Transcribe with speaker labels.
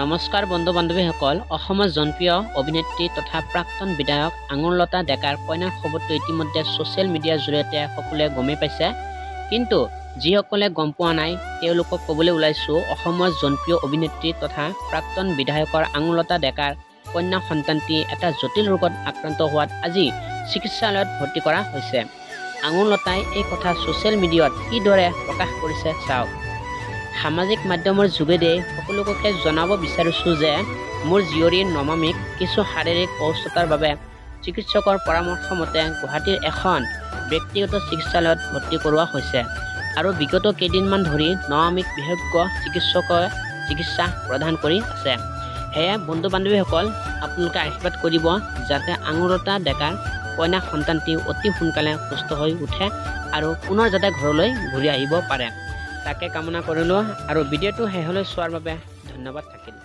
Speaker 1: নমস্কাৰ বন্ধু বান্ধৱীসকল, অসমৰ জনপ্ৰিয় অভিনেত্ৰী তথা প্ৰাক্তন বিধায়ক আঙুৰলতা ডেকাৰ কইনাৰ খবৰটো ইতিমধ্যে ছ'চিয়েল মিডিয়াৰ জৰিয়তে সকলোৱে গমেই পাইছে। কিন্তু যিসকলে গম পোৱা নাই তেওঁলোকক ক'বলৈ ওলাইছোঁ, অসমৰ জনপ্ৰিয় অভিনেত্ৰী তথা প্ৰাক্তন বিধায়কৰ আঙুৰলতা ডেকাৰ কন্যা সন্তানটি এটা জটিল ৰোগত আক্ৰান্ত হোৱাত আজি চিকিৎসালয়ত ভৰ্তি কৰা হৈছে। আঙুৰলতাই এই কথা ছ'চিয়েল মিডিয়াত কিদৰে প্ৰকাশ কৰিছে চাওক। সামাজিক মাধ্যমৰ যোগেদি সকলোকে জনাব বিচাৰিছোঁ যে মোৰ জীয়ৰীৰ নমামিক কিছু শাৰীৰিক অসুস্থতাৰ বাবে চিকিৎসকৰ পৰামৰ্শ মতে গুৱাহাটীৰ এখন ব্যক্তিগত চিকিৎসালয়ত ভৰ্তি কৰোৱা হৈছে আৰু বিগত কেইদিনমান ধৰি নমামিক বিশেষজ্ঞ চিকিৎসকে চিকিৎসা প্ৰদান কৰি আছে। সেয়ে বন্ধু বান্ধৱীসকল, আপোনালোকে আশীৰ্বাদ কৰিব যাতে আঙুৰলতা ডেকাৰ কন্যা সন্তানটি অতি সোনকালে সুস্থ হৈ উঠে আৰু পুনৰ যাতে ঘৰলৈ ঘূৰি আহিব পাৰে, তাকে কামনা কৰিলোঁ। আৰু ভিডিঅ'টো শেষলৈ চোৱাৰ বাবে ধন্যবাদ থাকিল।